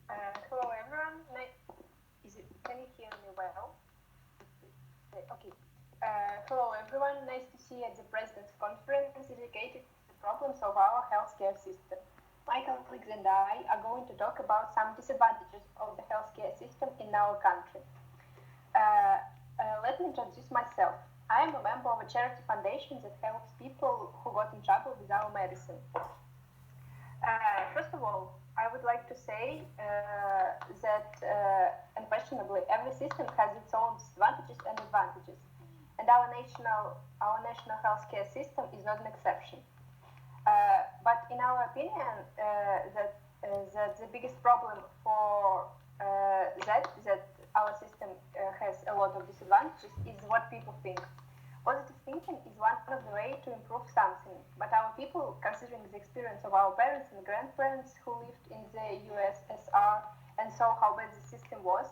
Hello everyone. Can you hear me well? Okay. Hello everyone. Nice to see you at the President's Conference dedicated to the problems of our healthcare system. My colleagues and I are going to talk about some disadvantages of the healthcare system in our country. Let me introduce myself. I am a member of a charity foundation that helps people who got in trouble with our medicine. First of all, I would like to say that unquestionably every system has its own disadvantages and advantages, and our national healthcare system is not an exception. But in our opinion, that the biggest problem for that our system has a lot of disadvantages is what people think. Positive thinking is one of the ways to improve something, but our people, considering the experience of our parents and grandparents who lived in the USSR and saw how bad the system was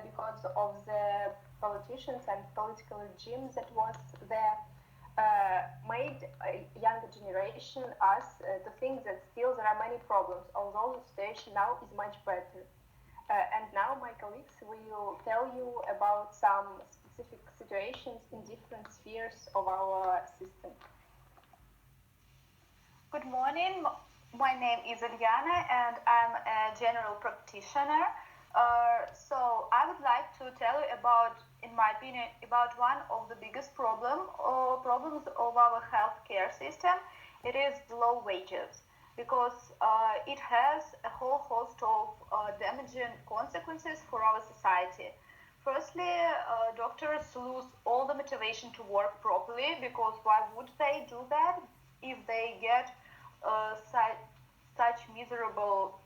because of the politicians and political regime that was there, made a younger generation, us, to think that still there are many problems, although the situation now is much better. And now my colleagues will tell you about some specific situations in different spheres of our system. Good morning. My name is Eliana and I'm a general practitioner. So I would like to tell you about, in my opinion, about one of the biggest problems of our healthcare system. It is the low wages, because it has a whole host of damaging consequences for our society. Firstly, doctors lose all the motivation to work properly, because why would they do that if they get such miserable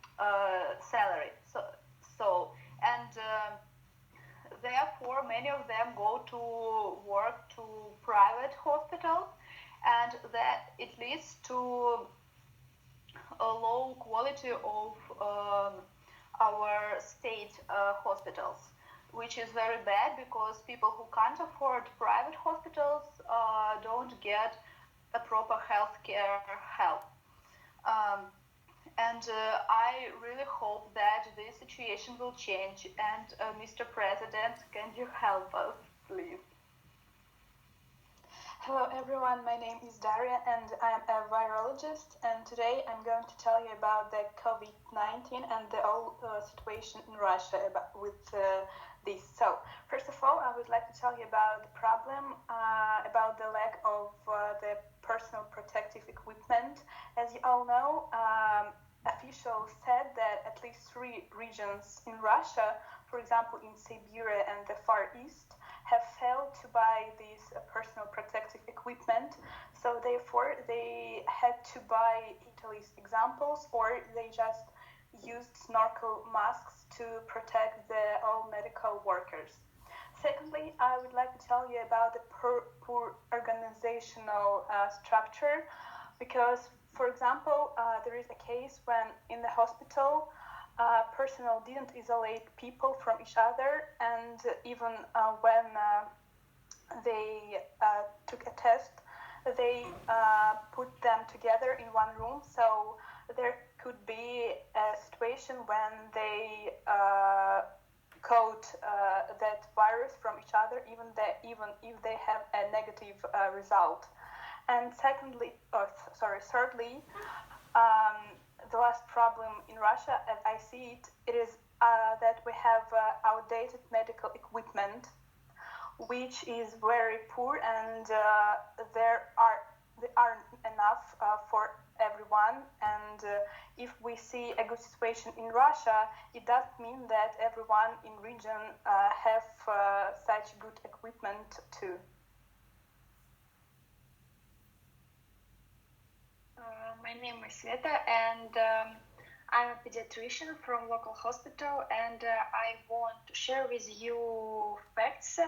salary? Therefore, many of them go to work to private hospitals, and that it leads to a low quality of our state hospitals, which is very bad, because people who can't afford private hospitals don't get a proper healthcare help. I really hope that this situation will change. And Mr. President, can you help us, please? Hello everyone, my name is Daria and I'm a virologist, and today I'm going to tell you about the COVID-19 and the whole situation in Russia with this. So, first of all, I would like to tell you about the problem, about the lack of the personal protective equipment. As you all know, officials said that at least 3 regions in Russia, for example in Siberia and the Far East, have failed to buy this personal protective equipment. So therefore they had to buy Italy's examples, or they just used snorkel masks to protect all medical workers. Secondly, I would like to tell you about the poor organizational structure, because, for example, there is a case when in the hospital personnel didn't isolate people from each other, and even when they took a test, they put them together in one room. So there could be a situation when they caught that virus from each other, even if they have a negative result. And thirdly, the last problem in Russia, as I see it, is that we have outdated medical equipment, which is very poor, and there aren't enough for everyone. And if we see a good situation in Russia, it doesn't mean that everyone in region have such good equipment too. My name is Sveta, and I'm a pediatrician from local hospital, and I want to share with you facts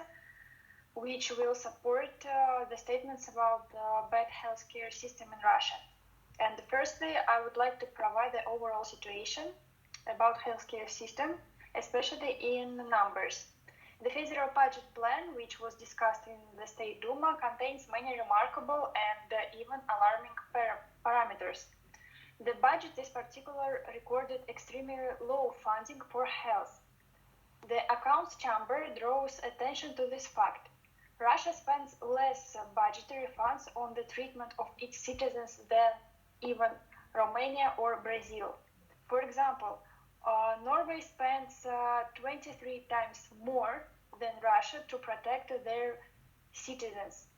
which will support the statements about the bad healthcare system in Russia. And firstly, I would like to provide the overall situation about healthcare system, especially in numbers. The federal budget plan, which was discussed in the State Duma, contains many remarkable and even alarming parameters. The budget in particular recorded extremely low funding for health. The Accounts Chamber draws attention to this fact. Russia spends less budgetary funds on the treatment of its citizens than even Romania or Brazil. For example, Norway spends 23 times more than Russia to protect their citizens.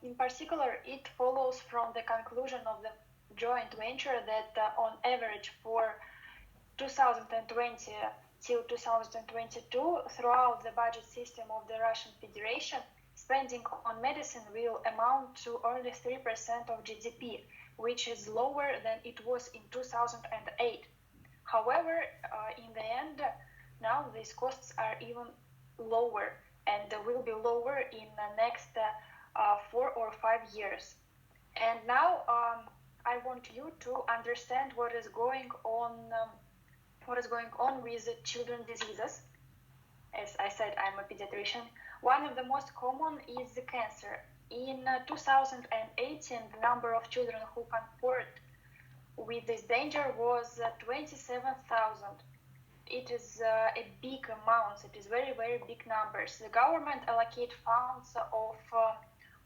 In particular, it follows from the conclusion of the joint venture that on average for 2020 till 2022, throughout the budget system of the Russian Federation, spending on medicine will amount to only 3% of GDP, which is lower than it was in 2008. However, in the end, now these costs are even lower and will be lower in the next 4 or 5 years. And now I want you to understand what is going on with children's diseases. As I said, I'm a pediatrician. One of the most common is the cancer. In 2018, the number of children who confronted with this danger was 27,000. It is a big amount. It is very, very big numbers. The government allocate funds of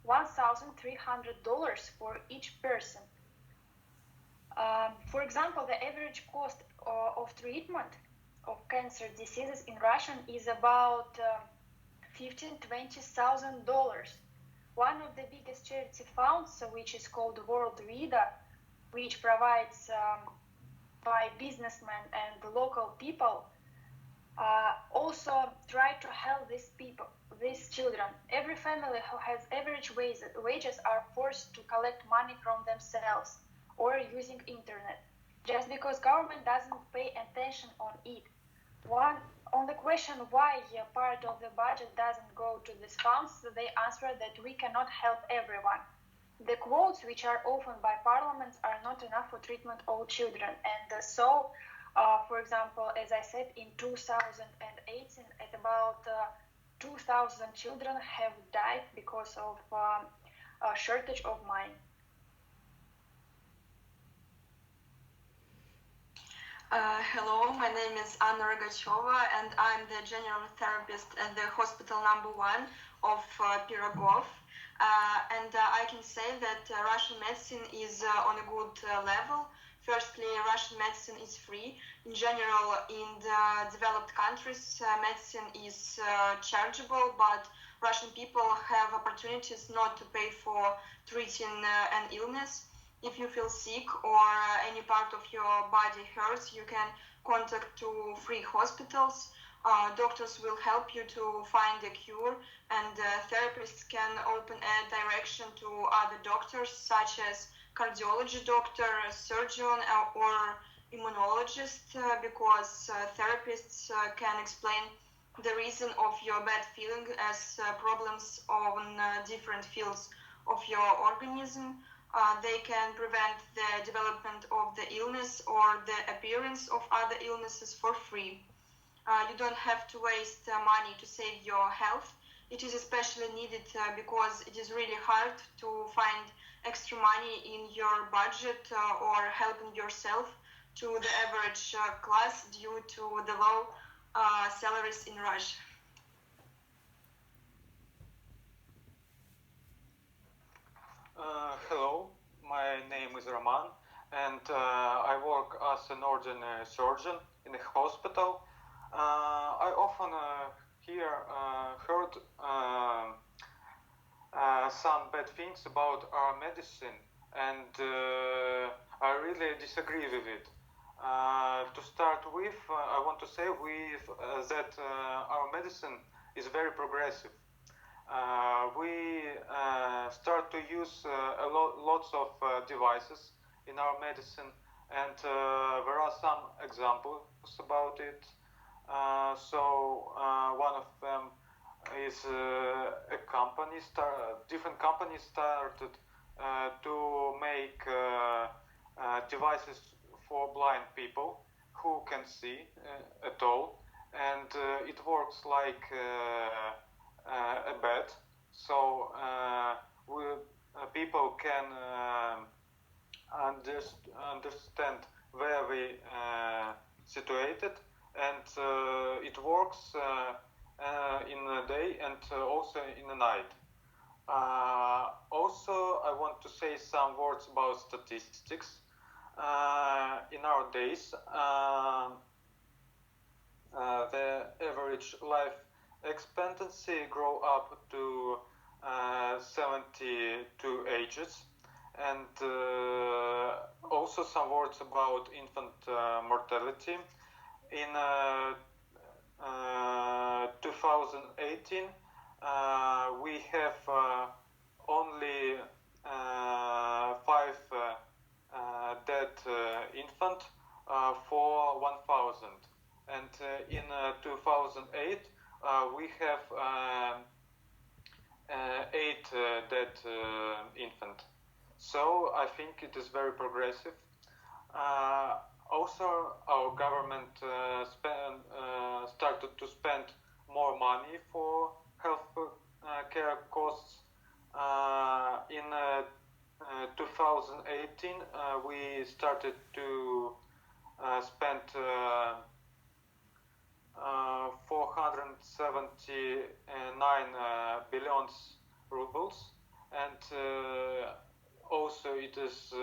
$1,300 for each person. For example, the average cost of treatment of cancer diseases in Russia is about $15,000-$20,000. One of the biggest charity funds, which is called World Vida, which provides by businessmen and local people, also try to help these children. Every family who has average wages are forced to collect money from themselves or using internet, just because government doesn't pay attention on it. On the question why part of the budget doesn't go to these funds, they answer that we cannot help everyone. The quotes, which are offered by parliaments, are not enough for treatment of all children. And so, for example, as I said, in 2018, at about 2,000 children have died because of a shortage of money. Hello, my name is Anna Rogacheva, and I'm the general therapist at the hospital number 1 of Pirogov. And I can say that Russian medicine is on a good level. Firstly, Russian medicine is free. In general, in the developed countries, medicine is chargeable, but Russian people have opportunities not to pay for treating an illness. If you feel sick or any part of your body hurts, you can contact to free hospitals. Doctors will help you to find a cure, and therapists can open a direction to other doctors, such as cardiology doctor, surgeon, or immunologist, because therapists can explain the reason of your bad feeling as problems on different fields of your organism. They can prevent the development of the illness or the appearance of other illnesses for free. You don't have to waste money to save your health. It is especially needed because it is really hard to find extra money in your budget or helping yourself to the average class due to the low salaries in Russia. Hello, my name is Roman, and I work as an ordinary surgeon in a hospital. I often heard some bad things about our medicine, and I really disagree with it. To start with, I want to say that our medicine is very progressive. We start to use lots of devices in our medicine, and there are some examples about it. One of them is different companies started to make devices for blind people who can see at all, and it works like a bed, so people can understand where we situated, and it works in the day and also in the night. Also, I want to say some words about statistics. In our days, the average life expectancy grow up to 72 ages, and also some words about infant mortality. In 2018, we have only 5 dead infant for 1,000, and in 2008 we have 8 dead infant. So I think it is very progressive. Also, our government started to spend more money for health care costs. In 2018, we started to spend 479 billions rubles, and also it is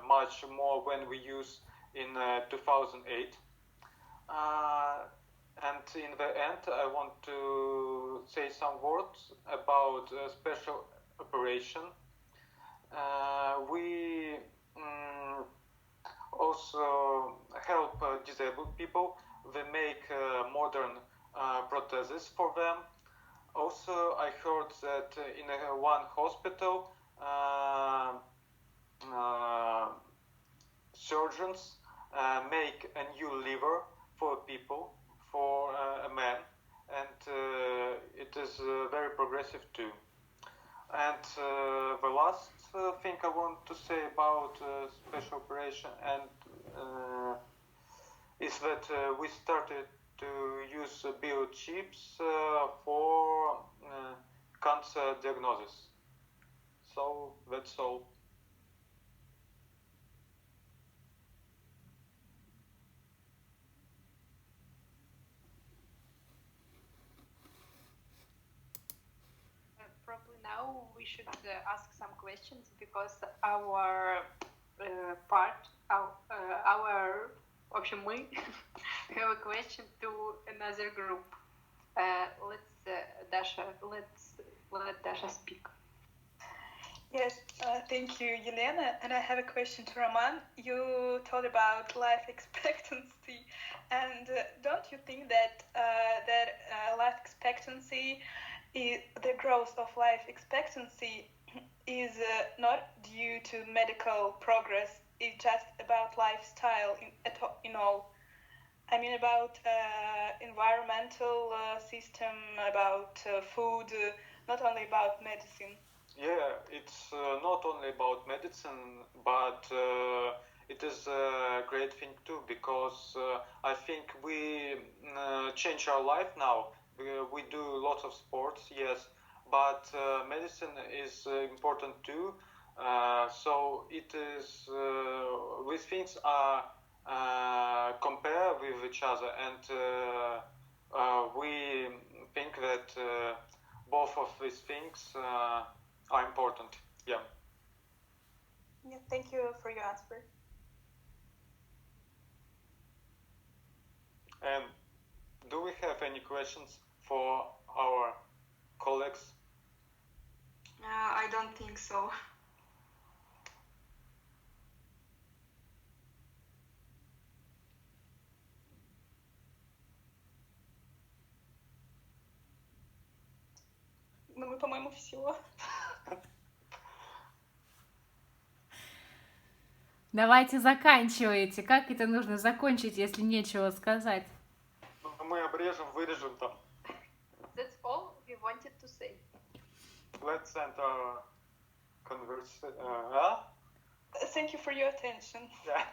much more when we use in 2008. And in the end, I want to say some words about a special operation. We also help disabled people. We make modern prostheses for them. Also, I heard that in one hospital, surgeons make a new liver for people, for a man, and it is very progressive too. And the last thing I want to say about special operation and is that we started to use biochips for cancer diagnosis. So that's all. Probably now we should ask some questions, because our в общем, мы have a question to another group. Let Dasha speak. Yes, thank you, Yelena. And I have a question to Roman. You told about life expectancy, and don't you think that life expectancy, the growth of life expectancy, is not due to medical progress? It's just about lifestyle in all. I mean, about environmental system, about food, not only about medicine. Yeah, it's not only about medicine, but it is a great thing too, because I think we change our life now. We do lots of sports, yes, but medicine is important too. So it is, these things are compare with each other, and we think that both of these things are important. Yeah. Yeah, thank you for your answer. And do we have any questions for our colleagues? I don't think so. Ну, мы, по-моему, все. Давайте заканчивайте. Как это нужно закончить, если нечего сказать? Мы обрежем, вырежем там. That's all we wanted to say. Let's end our conversation. Thank you for your attention. Yeah.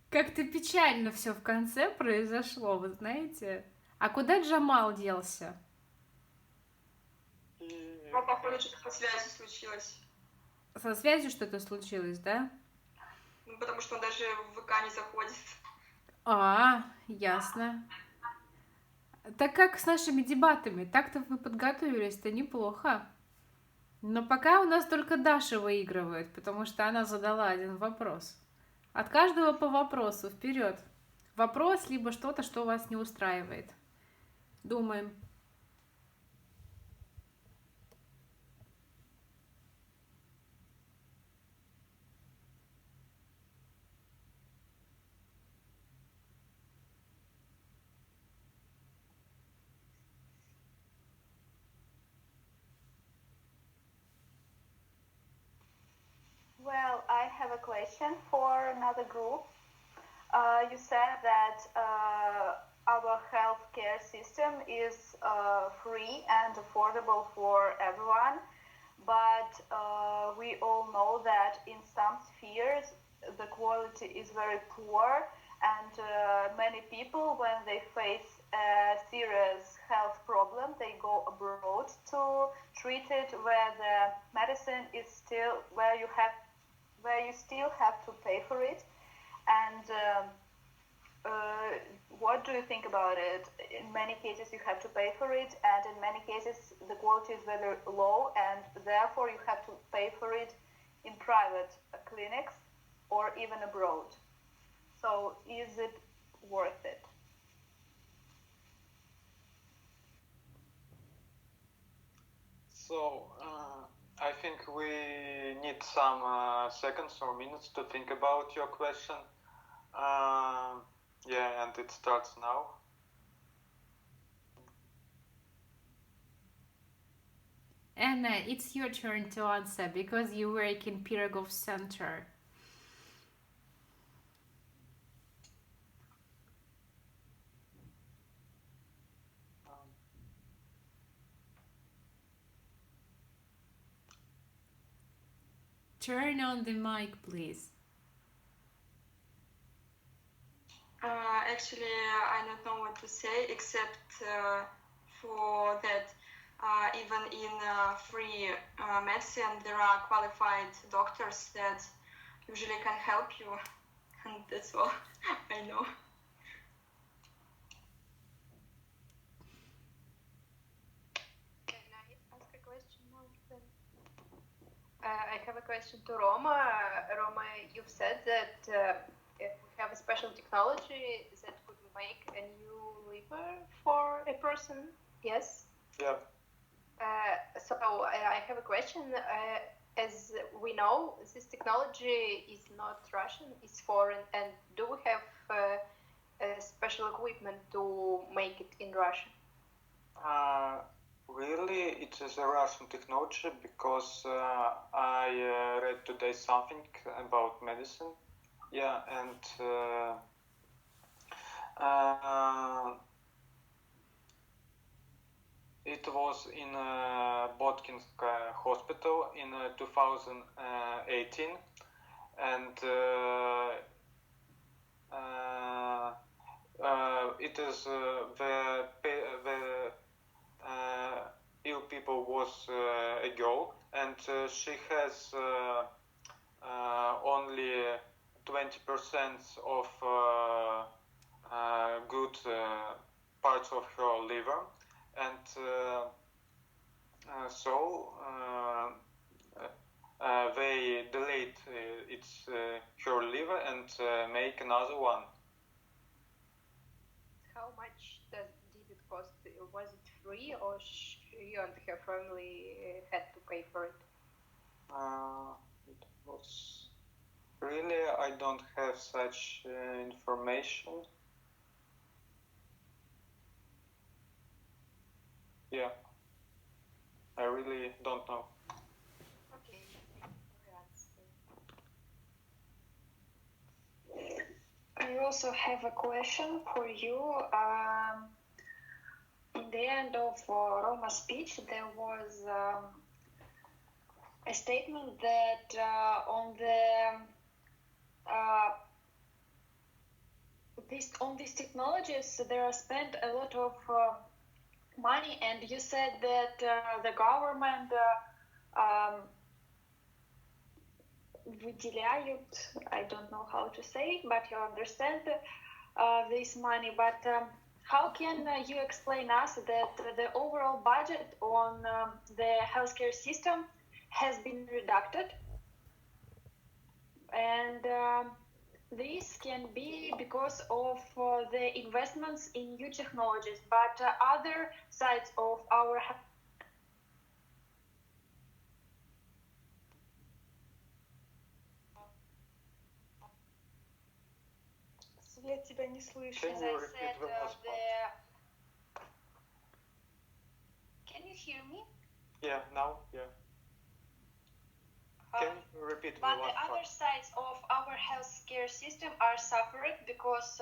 Как-то печально все в конце произошло, вы знаете. А куда Джамал делся? Походу, что-то по связи случилось. Со связью что-то случилось, да? Ну, потому что он даже в ВК не заходит. Ясно. Так как с нашими дебатами? Так-то вы подготовились-то неплохо. Но пока у нас только Даша выигрывает, потому что она задала один вопрос. От каждого по вопросу, вперед. Вопрос, либо что-то, что вас не устраивает. Думаем. Well, I have a question for another group. You said that our healthcare system is free and affordable for everyone, but we all know that in some spheres the quality is very poor, and many people, when they face a serious health problem, they go abroad to treat it, where the medicine is still where you still have to pay for it. And what do you think about it? In many cases you have to pay for it, and in many cases the quality is very low, and therefore you have to pay for it in private clinics or even abroad. So is it worth it? So, I think we need some seconds or minutes to think about your question. Yeah, and it starts now. Anna, it's your turn to answer because you work in Pirogov Center. Turn on the mic, please. Actually, I don't know what to say except for that even in free medicine there are qualified doctors that usually can help you, and that's all I know. Can I ask a question now then? I have a question to Roma. Roma, you've said that if we have a special technology that could make a new liver for a person, yes? Yeah. So I have a question. As we know, this technology is not Russian, it's foreign. And do we have special equipment to make it in Russia? Really, it is a Russian technology because I read today something about medicine. Yeah, and it was in Botkinskaya hospital in 2018, and it is the ill people was a girl, and she has only 20% of good parts of her liver, and so they delayed her liver and make another one. How much did it cost? Was it free, or you and her family had to pay for it? It was really, I don't have such information. Yeah, I really don't know. Okay, thank you for your answer. I also have a question for you. In the end of Roma's speech, there was a statement that on these technologies there are spent a lot of money, and you said that the government выделяют, I don't know how to say, but you understand this money. But how can you explain us that the overall budget on the healthcare system has been reduced? And this can be because of the investments in new technologies, but other sides of our Свет, тебя не слышу. Can as you I repeat said, the last part? Can you hear me? Yeah, now, yeah. Can you repeat the But last the other part? sides of our healthcare system are suffered because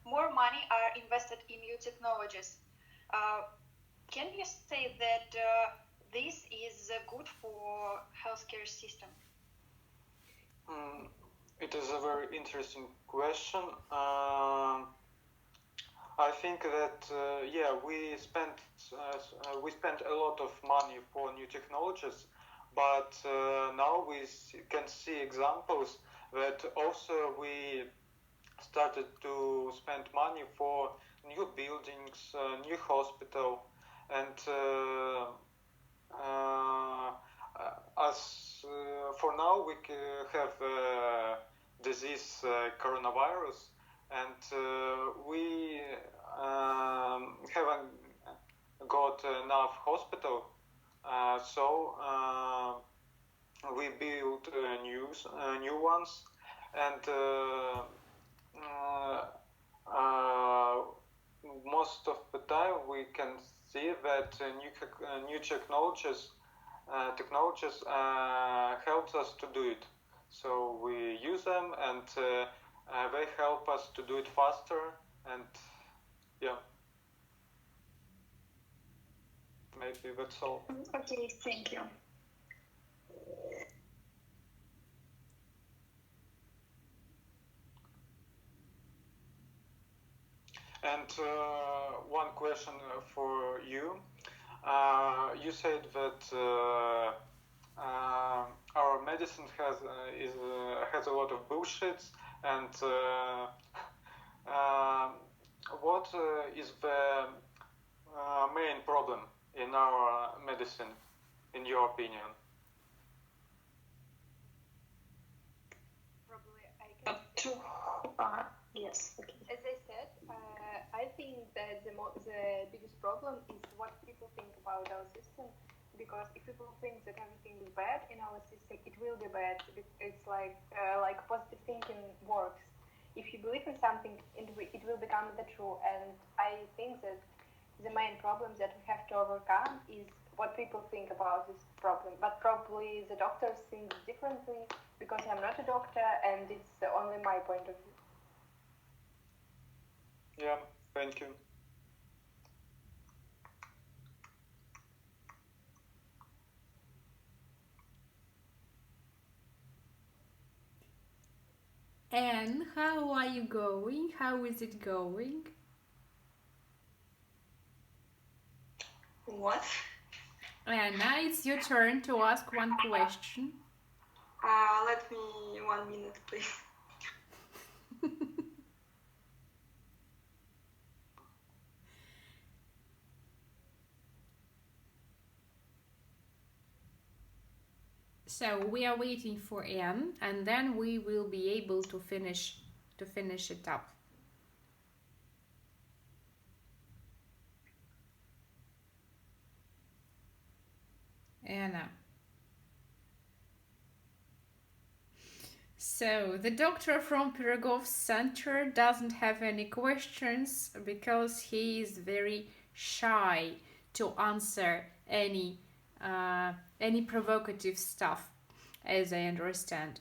more money are invested in new technologies. Can you say that this is good for healthcare system? It is a very interesting question. I think that yeah, we spent a lot of money for new technologies, but now we can see examples that also we started to spend money for new buildings, new hospital, and as for now we have disease coronavirus, and we haven't got enough hospital, so we built new ones, and most of the time we can see that new technologies helps us to do it. So we use them, and they help us to do it faster, and yeah, maybe that's all. Okay, thank you. And one question for you. You said that our medicine has a lot of bullshits, and what is the main problem in our medicine, in your opinion? Probably I can. Yes. Okay. As I said, I think that the biggest problem is what people think about our system. Because if people think that everything is bad in our system, it will be bad. It's like positive thinking works. If you believe in something, it will become the true. And I think that the main problem that we have to overcome is what people think about this problem. But probably the doctors think differently because I'm not a doctor, and it's only my point of view. Yeah, thank you. And how are you going? How is it going? What? Anna, it's your turn to ask one question. Let me 1 minute, please. So we are waiting for Anne, and then we will be able to finish it up. Anna. So the doctor from Pirogov Center doesn't have any questions because he is very shy to answer any provocative stuff, as I understand.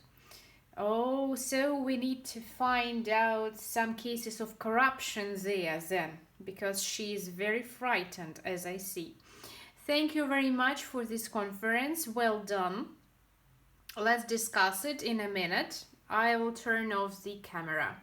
Oh, so we need to find out some cases of corruption there then, because she is very frightened, as I see. Thank you very much for this conference. Well done. Let's discuss it in a minute. I will turn off the camera.